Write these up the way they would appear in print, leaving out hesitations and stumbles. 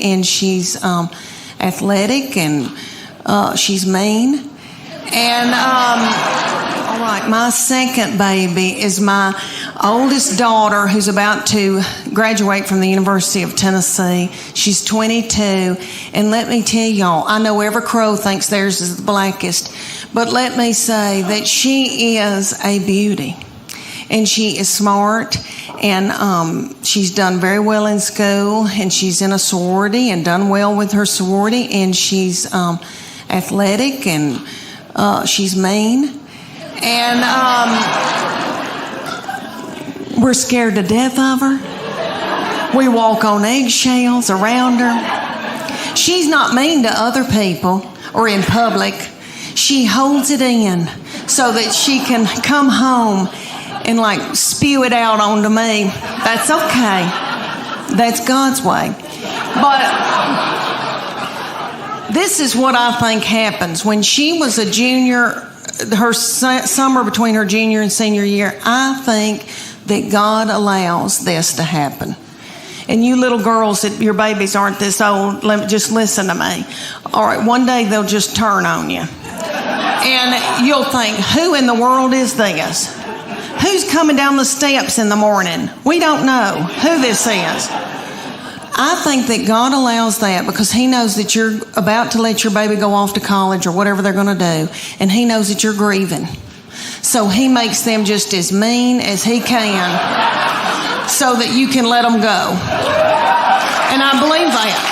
and she's athletic, and she's mean. And all right, my second baby is my oldest daughter, who's about to graduate from the University of Tennessee. She's 22, and let me tell y'all, I know every crow thinks theirs is the blackest, but let me say that she is a beauty, and she is smart, and she's done very well in school, and she's in a sorority and done well with her sorority, and she's athletic, and she's mean, and we're scared to death of her. We walk on eggshells around her. She's not mean to other people or in public. She holds it in so that she can come home and like spew it out onto me. That's okay. That's God's way. But this is what I think happens. When she was a junior, her summer between her junior and senior year, I think that God allows this to happen. And you little girls, that your babies aren't this old, just listen to me. All right, one day they'll just turn on you. And you'll think, who in the world is this? Who's coming down the steps in the morning? We don't know who this is. I think that God allows that because He knows that you're about to let your baby go off to college or whatever they're going to do, and He knows that you're grieving. So He makes them just as mean as He can so that you can let them go. And I believe that.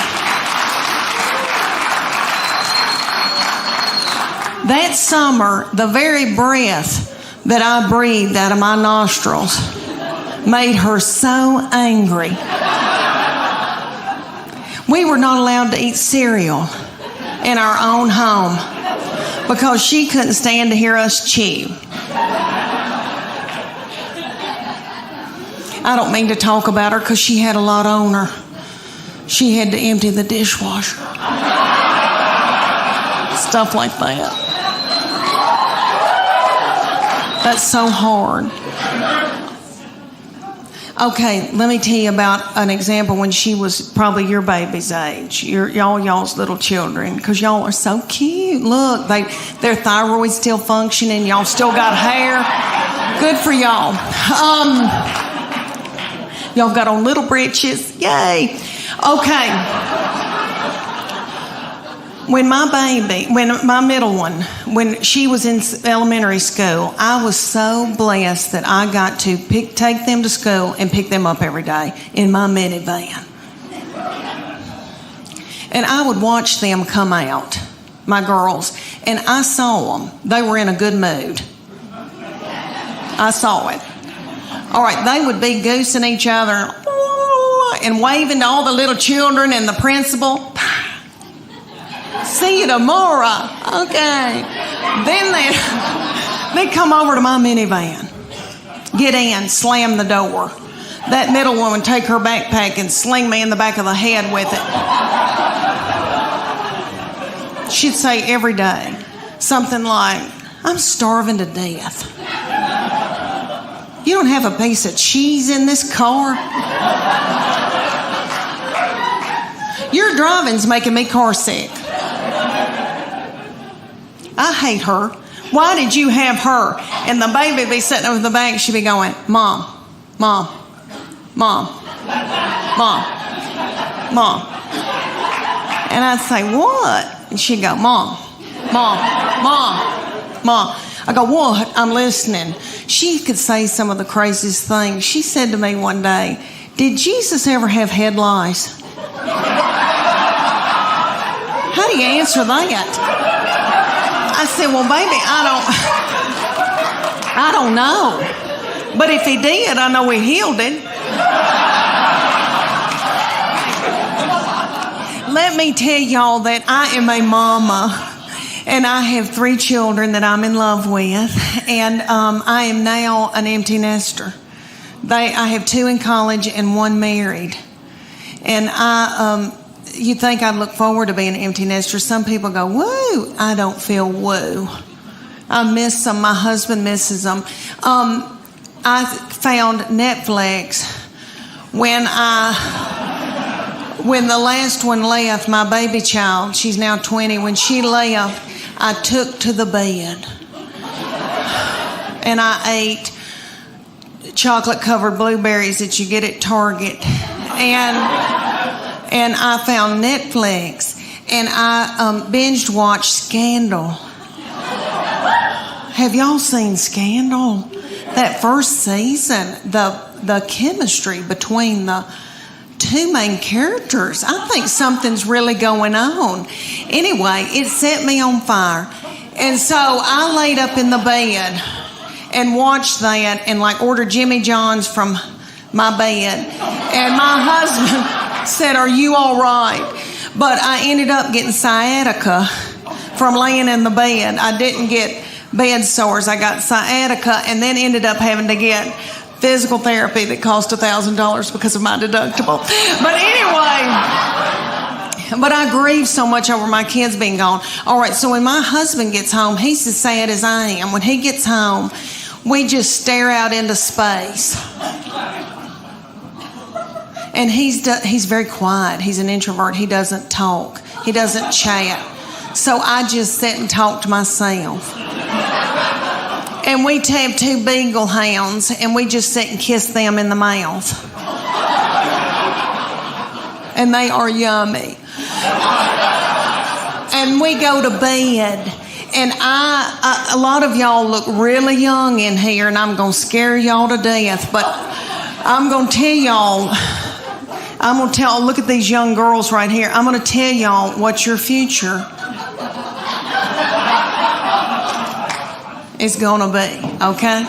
That summer, the very breath that I breathed out of my nostrils made her so angry. We were not allowed to eat cereal in our own home because she couldn't stand to hear us chew. I don't mean to talk about her because she had a lot on her. She had to empty the dishwasher. Stuff like that. That's so hard. Okay, let me tell you about an example when she was probably your baby's age, y'all's little children, because y'all are so cute. Look, their thyroid's still functioning. Y'all still got hair. Good for y'all. Y'all got on little britches. Yay. Okay. When my middle one, when she was in elementary school, I was so blessed that I got to take them to school and pick them up every day in my minivan. And I would watch them come out, my girls, and I saw them. They were in a good mood. I saw it. All right, they would be goosing each other and waving to all the little children and the principal. See you tomorrow. Okay. Then they'd come over to my minivan, get in, slam the door. That middle one would take her backpack and sling me in the back of the head with it. She'd say every day something like, I'm starving to death. You don't have a piece of cheese in this car? Your driving's making me car sick. I hate her. Why did you have her? And the baby be sitting over the back. She'd be going, Mom, Mom, Mom, Mom, Mom. And I'd say, what? And she'd go, Mom, Mom, Mom, Mom. I go, what? I'm listening. She could say some of the craziest things. She said to me one day, did Jesus ever have head lice? How do you answer that? I said, well, baby, I don't know. But if he did, I know he healed it. Let me tell y'all that I am a mama, and I have 3 children that I'm in love with, and I am now an empty nester. I have 2 in college and 1 married. And you think I'd look forward to being an empty nester. Some people go, woo. I don't feel woo. I miss them. My husband misses them. I found Netflix when I when the last one left, my baby child, she's now 20, when she left, I took to the bed and I ate chocolate-covered blueberries that you get at Target. And I found Netflix and I binged watched Scandal. Have y'all seen Scandal? That first season, the chemistry between the two main characters, I think something's really going on. Anyway, it set me on fire. And so I laid up in the bed and watched that and like ordered Jimmy John's from my bed. And my husband said, "Are you all right?" But I ended up getting sciatica from laying in the bed. I didn't get bed sores. I got sciatica and then ended up having to get physical therapy that cost $1,000 because of my deductible. But anyway, but I grieve so much over my kids being gone. All right, so when my husband gets home, he's as sad as I am. When he gets home, we just stare out into space. And he's very quiet. He's an introvert. He doesn't talk. He doesn't chat. So I just sit and talk to myself. And we have 2 beagle hounds, and we just sit and kiss them in the mouth. And they are yummy. And we go to bed. And a lot of y'all look really young in here, and I'm going to scare y'all to death. But I'm going to tell y'all, look at these young girls right here. I'm going to tell y'all what your future is going to be, okay?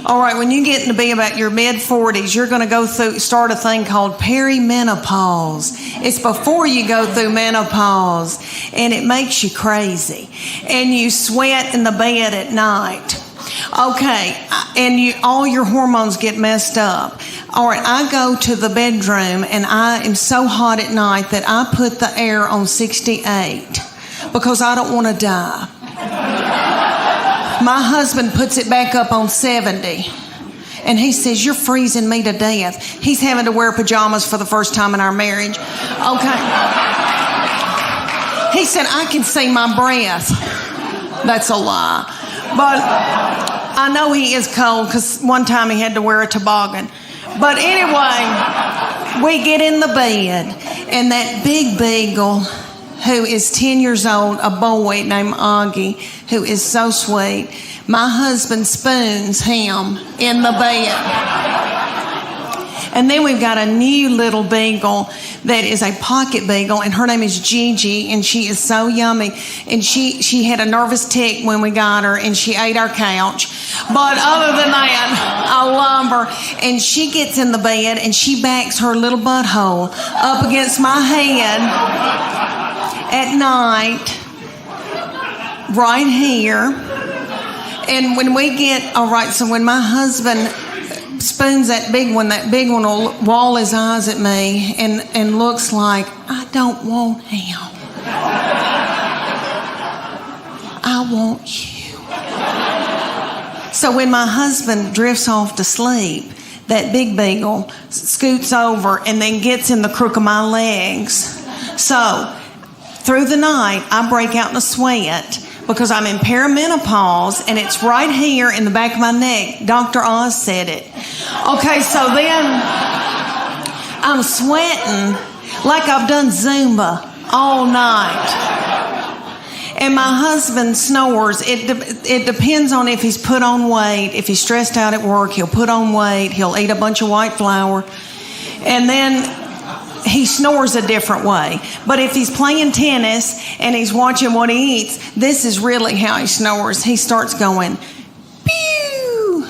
All right, when you get to be about your mid-40s, you're going to start a thing called perimenopause. It's before you go through menopause, and it makes you crazy. And you sweat in the bed at night. Okay, and all your hormones get messed up. All right, I go to the bedroom, and I am so hot at night that I put the air on 68 because I don't want to die. My husband puts it back up on 70. And he says, "You're freezing me to death." He's having to wear pajamas for the first time in our marriage. Okay. He said, "I can see my breath." That's a lie. But I know he is cold because one time he had to wear a toboggan. But anyway, we get in the bed, and that big beagle, who is 10 years old, a boy named Augie, who is so sweet, my husband spoons him in the bed. And then we've got a new little beagle that is a pocket beagle, and her name is Gigi, and she is so yummy. And she had a nervous tick when we got her, and she ate our couch. But other than that, I love her. And she gets in the bed, and she backs her little butthole up against my head at night, right here. And when we get, all right, so when my husband spoons that big one will wall his eyes at me and looks like, "I don't want him. I want you." So when my husband drifts off to sleep, that big beagle scoots over and then gets in the crook of my legs. So through the night, I break out in a sweat because I'm in perimenopause, and it's right here in the back of my neck. Dr. Oz said it. Okay, so then I'm sweating like I've done Zumba all night. And my husband snores. It depends on if he's put on weight. If he's stressed out at work, he'll put on weight. He'll eat a bunch of white flour. And then he snores a different way. But if he's playing tennis and he's watching what he eats, this is really how he snores. He starts going, pew,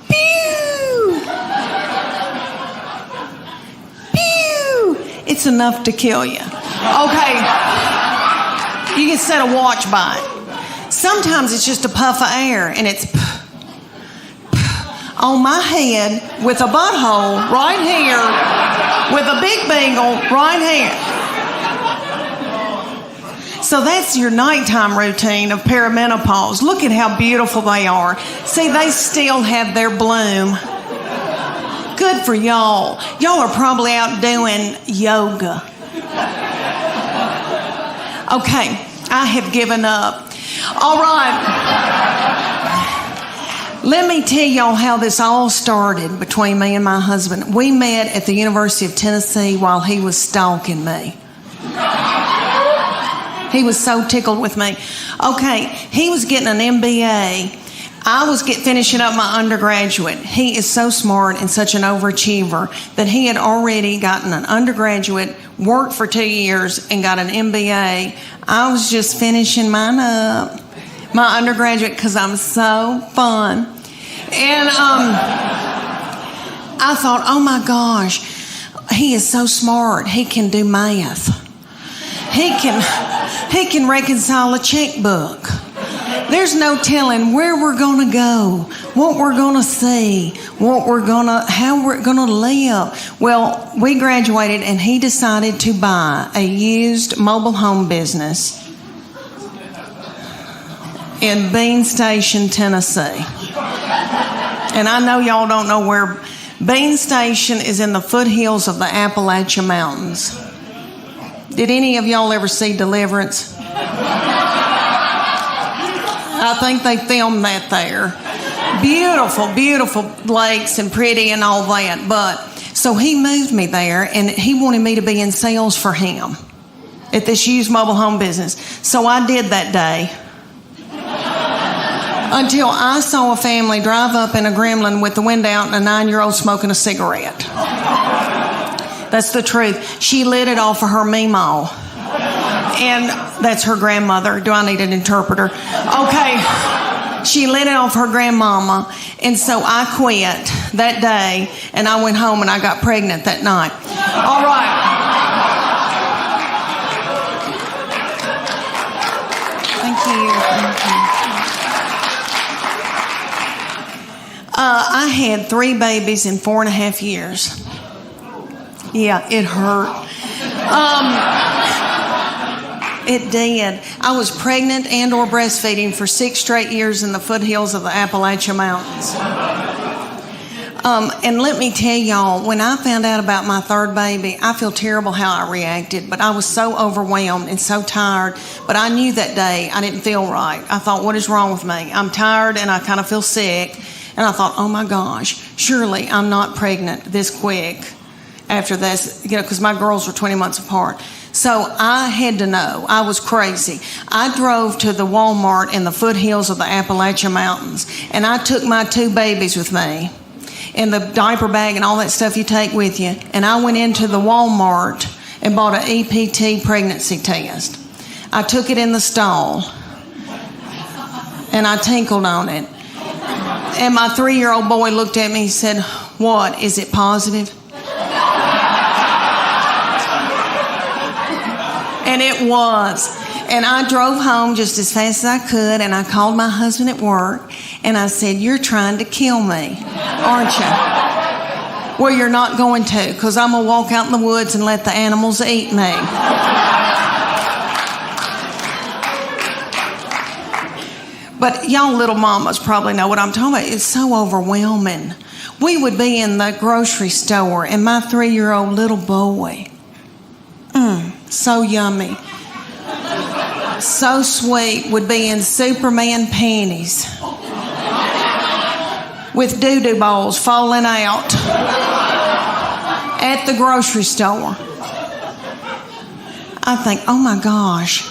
pew, pew. It's enough to kill you. Okay. You can set a watch by it. Sometimes it's just a puff of air, and it's on my head with a butthole right here, with a big beagle right here. So that's your nighttime routine of perimenopause. Look at how beautiful they are. See, they still have their bloom. Good for y'all. Y'all are probably out doing yoga. Okay, I have given up. All right. Let me tell y'all how this all started between me and my husband. We met at the University of Tennessee while he was stalking me. He was so tickled with me. Okay, he was getting an MBA. I was finishing up my undergraduate. He is so smart and such an overachiever that he had already gotten an undergraduate, worked for 2 years, and got an MBA. I was just finishing mine up, my undergraduate, because I'm so fun. And I thought, oh my gosh, he is so smart. He can do math. He can reconcile a checkbook. There's no telling where we're going to go, what we're going to see, how we're going to live. Well, we graduated and he decided to buy a used mobile home business in Bean Station, Tennessee. And I know y'all don't know where Bean Station is. In the foothills of the Appalachian Mountains. Did any of y'all ever see Deliverance? I think they filmed that there. Beautiful, beautiful lakes and pretty and all that. But so he moved me there and he wanted me to be in sales for him at this used mobile home business. So I did that day until I saw a family drive up in a Gremlin with the window out and a 9-year-old smoking a cigarette. That's the truth. She lit it off of her Meemaw. And that's her grandmother. Do I need an interpreter? Okay. She lit it off her grandmama. And so I quit that day and I went home and I got pregnant that night. All right. Thank you. I had 3 babies in 4.5 years. Yeah, it hurt. It did. I was pregnant and or breastfeeding for 6 straight years in the foothills of the Appalachian Mountains. And let me tell y'all, when I found out about my 3rd baby, I feel terrible how I reacted, but I was so overwhelmed and so tired. But I knew that day I didn't feel right. I thought, what is wrong with me? I'm tired and I kind of feel sick. And I thought, oh my gosh, surely I'm not pregnant this quick after this, because my girls were 20 months apart. So I had to know. I was crazy. I drove to the Walmart in the foothills of the Appalachian Mountains, and I took my 2 babies with me and the diaper bag and all that stuff you take with you, and I went into the Walmart and bought an EPT pregnancy test. I took it in the stall, and I tinkled on it. And my 3-year-old boy looked at me and said, what, is it positive? And it was. And I drove home just as fast as I could, and I called my husband at work, and I said, you're trying to kill me, aren't you? Well, you're not going to, because I'm going to walk out in the woods and let the animals eat me. But y'all little mamas probably know what I'm talking about. It's so overwhelming. We would be in the grocery store, and my 3-year-old little boy, so yummy, so sweet, would be in Superman panties with doo-doo balls falling out at the grocery store. I think, oh my gosh,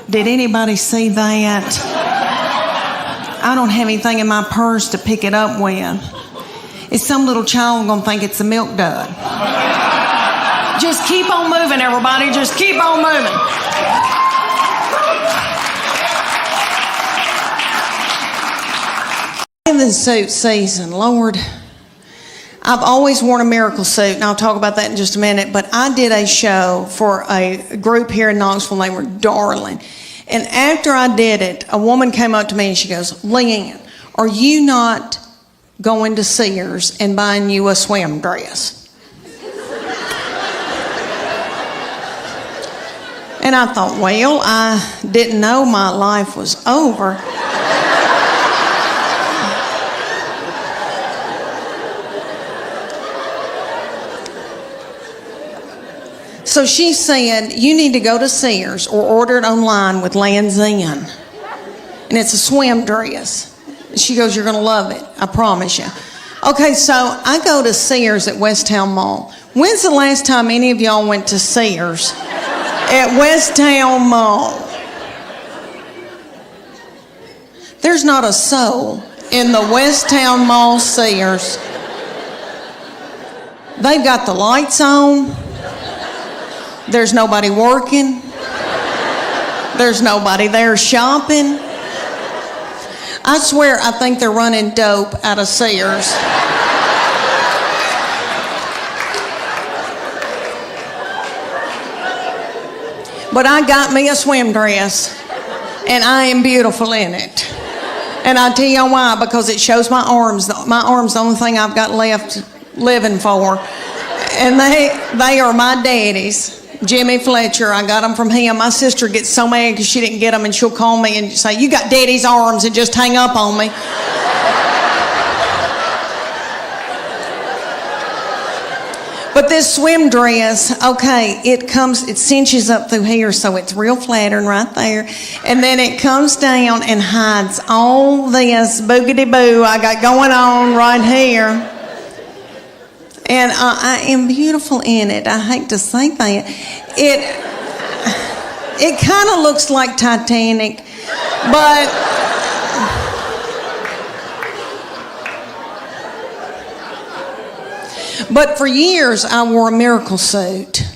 did anybody see that? I don't have anything in my purse to pick it up with. Is some little child going to think it's a milk dud? Just keep on moving, everybody. Just keep on moving. In the suit season, Lord, I've always worn a miracle suit, and I'll talk about that in just a minute, but I did a show for a group here in Knoxville. They were darling. And after I did it, a woman came up to me and she goes, Leanne, are you not going to Sears and buying you a swim dress? And I thought, well, I didn't know my life was over. So she said, you need to go to Sears or order it online with Lands End. And it's a swim dress. She goes, you're going to love it. I promise you. Okay, so I go to Sears at West Town Mall. When's the last time any of y'all went to Sears at West Town Mall? There's not a soul in the West Town Mall Sears. They've got the lights on. There's nobody working. There's nobody there shopping. I swear I think they're running dope out of Sears. But I got me a swim dress, and I am beautiful in it. And I'll tell you why, because it shows my arms. My arms the only thing I've got left living for. And they are my daddy's. Jimmy Fletcher, I got them from him. My sister gets so mad because she didn't get them, and she'll call me and say, you got daddy's arms, and just hang up on me. But this swim dress, okay, it cinches up through here, so it's real flattering right there. And then it comes down and hides all this boogity-boo I got going on right here. And I am beautiful in it. I hate to say that. It kind of looks like Titanic, but for years I wore a miracle suit.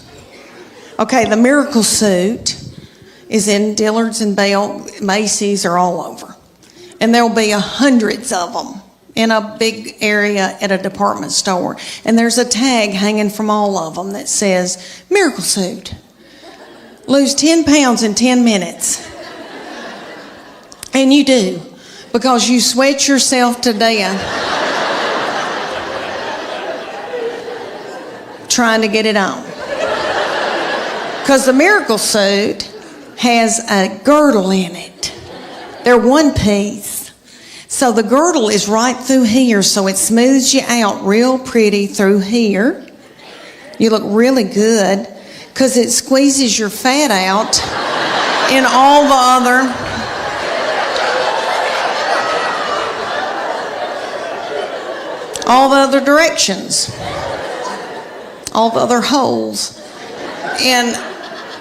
Okay, the miracle suit is in Dillard's and Bell, Macy's, or all over. And there'll be hundreds of them in a big area at a department store. And there's a tag hanging from all of them that says, miracle suit. Lose 10 pounds in 10 minutes. And you do, because you sweat yourself to death trying to get it on. Because the miracle suit has a girdle in it. They're one piece. So the girdle is right through here, so it smooths you out real pretty through here. You look really good because it squeezes your fat out in all the other directions, all the other holes. And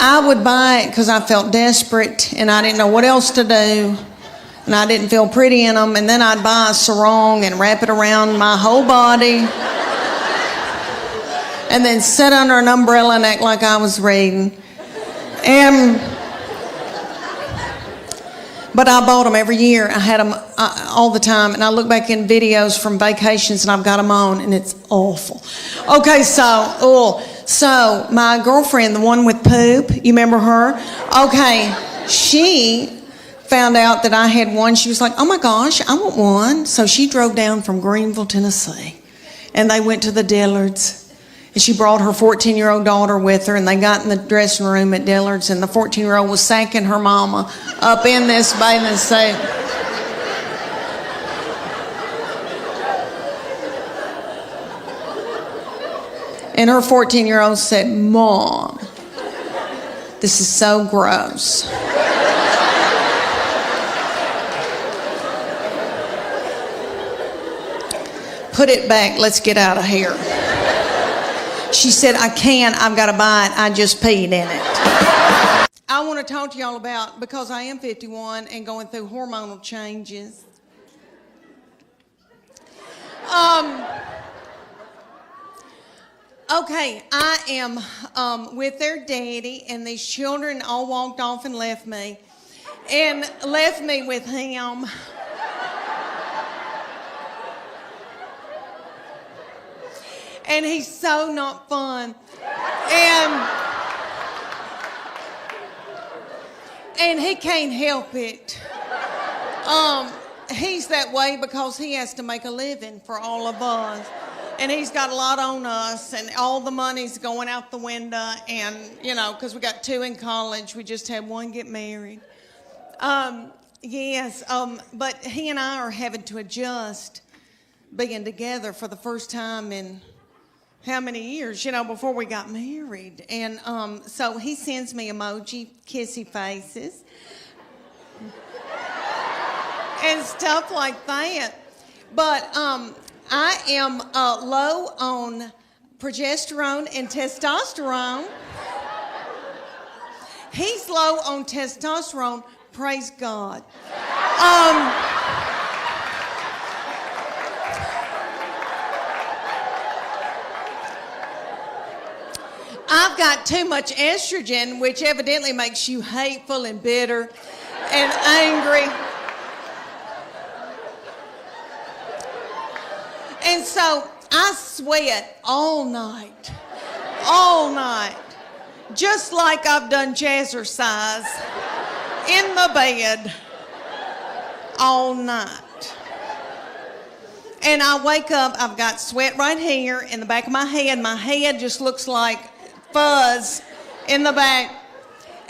I would buy it because I felt desperate and I didn't know what else to do. And I didn't feel pretty in them. And then I'd buy a sarong and wrap it around my whole body. And then sit under an umbrella and act like I was reading. But I bought them every year. I had them all the time. And I look back in videos from vacations and I've got them on and it's awful. Okay, so my girlfriend, the one with poop, you remember her? Okay, she found out that I had one. She was like, oh my gosh, I want one. So she drove down from Greenville, Tennessee, and they went to the Dillards. And she brought her 14-year-old daughter with her, and they got in the dressing room at Dillard's, and the 14-year-old was sacking her mama up in this bathing suit. And her 14-year-old said, Mom, this is so gross. Put it back, let's get out of here. She said, I can't, I've got to buy it, I just peed in it. I want to talk to y'all about, because I am 51 and going through hormonal changes. Okay, I am with their daddy, and these children all walked off and left me with him. And he's so not fun. And he can't help it. He's that way because he has to make a living for all of us. And he's got a lot on us, and all the money's going out the window. And, you know, because we got 2 in college, we just had 1 get married. But he and I are having to adjust being together for the first time in how many years, before we got married. And so he sends me emoji, kissy faces, and stuff like that. But I am low on progesterone and testosterone. He's low on testosterone, praise God. I've got too much estrogen, which evidently makes you hateful and bitter and angry. And so I sweat all night, just like I've done jazzercise in the bed all night. And I wake up, I've got sweat right here in the back of my head. My head just looks like fuzz in the back.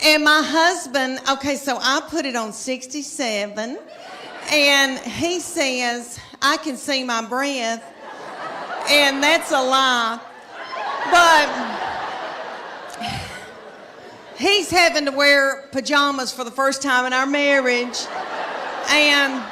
And my husband, okay, so I put it on 67, and he says, I can see my breath, and that's a lie. But he's having to wear pajamas for the first time in our marriage, and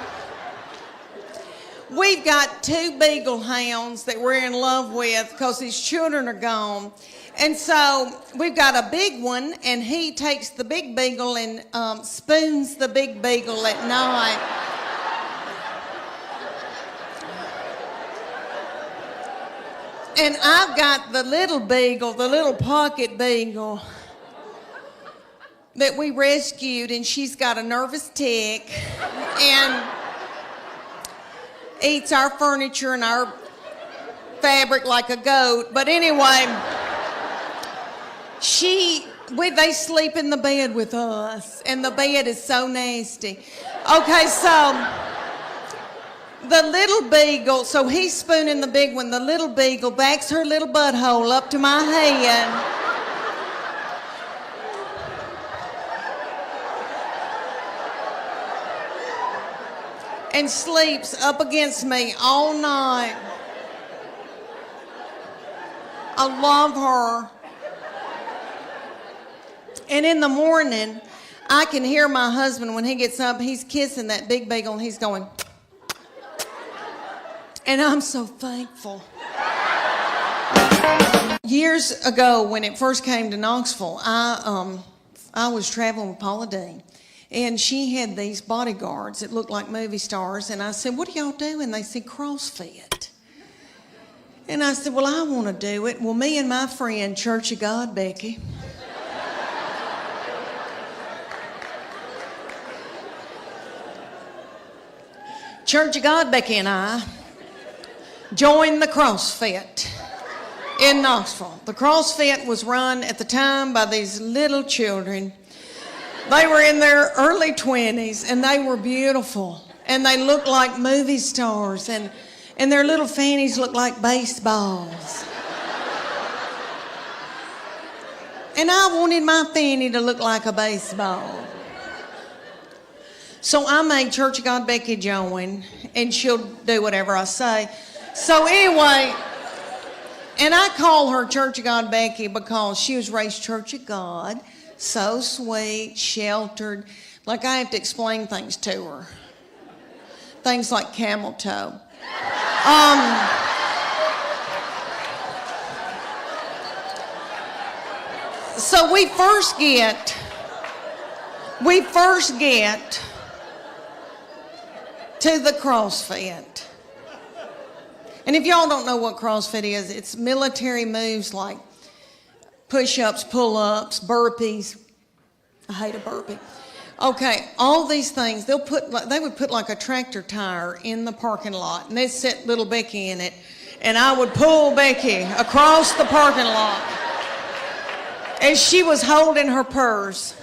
we've got 2 beagle hounds that we're in love with because his children are gone. And so we've got a big one, and he takes the big beagle and spoons the big beagle at night. And I've got the little beagle, the little pocket beagle that we rescued, and she's got a nervous tick and eats our furniture and our fabric like a goat. But anyway, they sleep in the bed with us, and the bed is so nasty. Okay, so the little beagle, so he's spooning the big one. The little beagle backs her little butthole up to my head. And sleeps up against me all night. I love her. And in the morning, I can hear my husband when he gets up, he's kissing that big beagle and he's going, and I'm so thankful. Years ago, when it first came to Knoxville, I was traveling with Paula Dean, and she had these bodyguards that looked like movie stars, and I said, what do y'all do? And they said, CrossFit. And I said, well, I want to do it. Well, me and my friend, Church of God, Becky, Church of God, Becky and I joined the CrossFit in Knoxville. The CrossFit was run at the time by these little children. They were in their early 20s, and they were beautiful. And they looked like movie stars, and their little fannies looked like baseballs. And I wanted my fanny to look like a baseball. So I made Church of God Becky join, and she'll do whatever I say. So anyway, and I call her Church of God Becky because she was raised Church of God, so sweet, sheltered. Like I have to explain things to her. Things like camel toe. So we first get to the CrossFit. And if y'all don't know what CrossFit is, it's military moves like push-ups, pull-ups, burpees. I hate a burpee. Okay, all these things, they would put like a tractor tire in the parking lot, and they'd set little Becky in it, and I would pull Becky across the parking lot as she was holding her purse.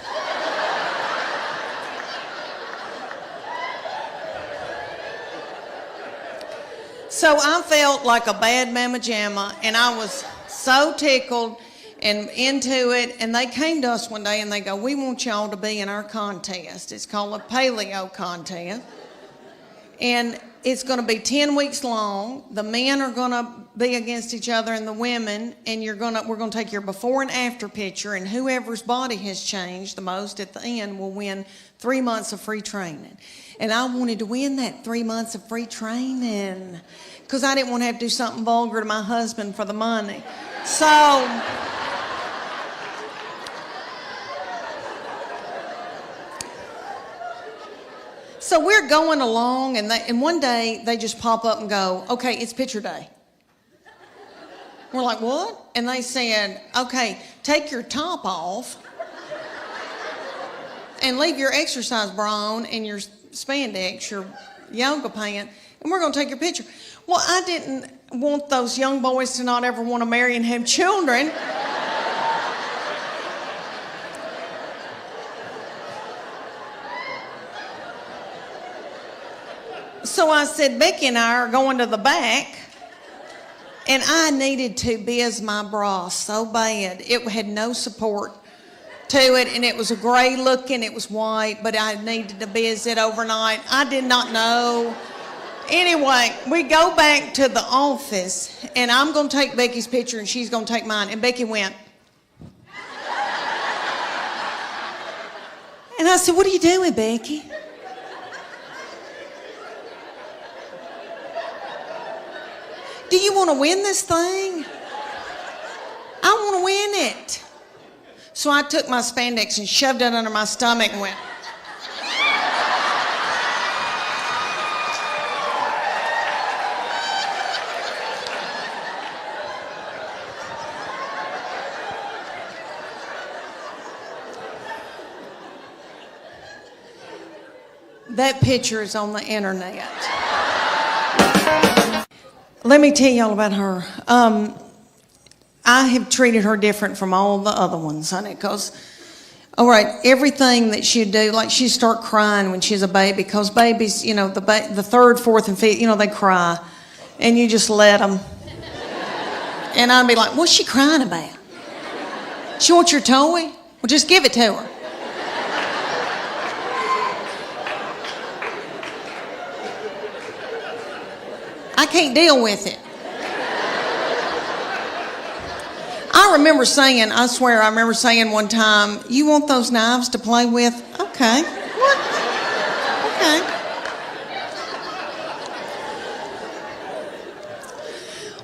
So I felt like a bad mama jamma, and I was so tickled and into it. And they came to us one day and they go, we want y'all to be in our contest. It's called a paleo contest. And it's going to be 10 weeks long. The men are going to be against each other and the women, and we're going to take your before and after picture, and whoever's body has changed the most at the end will win 3 months of free training. And I wanted to win that 3 months of free training because I didn't want to have to do something vulgar to my husband for the money. So we're going along, and one day they just pop up and go, okay, it's picture day. We're like, what? And they said, okay, take your top off and leave your exercise bra on and your spandex, your yoga pant, and we're going to take your picture. Well, I didn't want those young boys to not ever want to marry and have children. So I said, Becky and I are going to the back, and I needed to biz my bra so bad. It had no support to it, and it was a gray looking, it was white, but I needed to biz it overnight. I did not know. Anyway, we go back to the office, and I'm going to take Becky's picture, and she's going to take mine. And Becky went. And I said, what are you doing, Becky? Do you want to win this thing? I want to win it. So I took my spandex and shoved it under my stomach and went. That picture is on the internet. Let me tell y'all about her. I have treated her different from all the other ones, honey, because, all right, everything that she'd do, like she'd start crying when she's a baby, because babies, you know, the third, fourth, and fifth, you know, they cry, and you just let them. And I'd be like, what's she crying about? She wants your toy? Well, just give it to her. I can't deal with it. I remember saying one time, you want those knives to play with? Okay. What? Okay.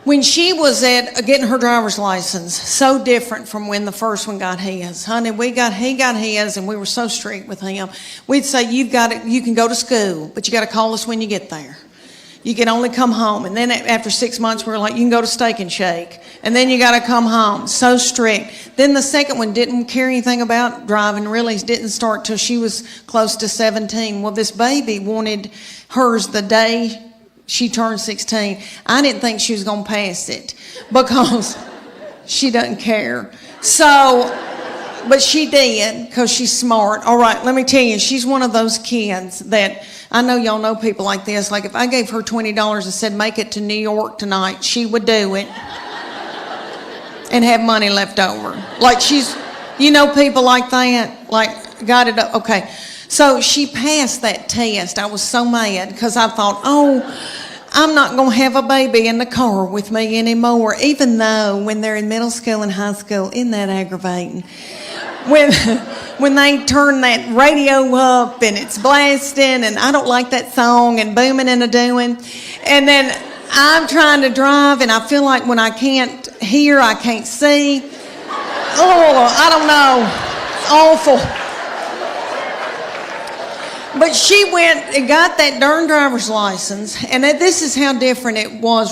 When she was getting her driver's license, so different from when the first one got his. Honey, he got his, and we were so strict with him. We'd say, you can go to school, but you got to call us when you get there. You can only come home. And then after 6 months, we were like, you can go to Steak and Shake. And then you got to come home. So strict. Then the second one didn't care anything about driving, really didn't start till she was close to 17. Well, this baby wanted hers the day she turned 16. I didn't think she was going to pass it because she doesn't care. But she did because she's smart. All right, let me tell you, she's one of those kids that, I know y'all know people like this. Like if I gave her $20 and said, make it to New York tonight, she would do it and have money left over. Like people like that, like got it up. Okay, so she passed that test. I was so mad because I thought, I'm not going to have a baby in the car with me anymore, even though when they're in middle school and high school, isn't that aggravating? When they turn that radio up and it's blasting and I don't like that song and booming and a-doing, and then I'm trying to drive and I feel like when I can't hear, I can't see. Oh, I don't know. It's awful. But she went and got that darn driver's license, and this is how different it was.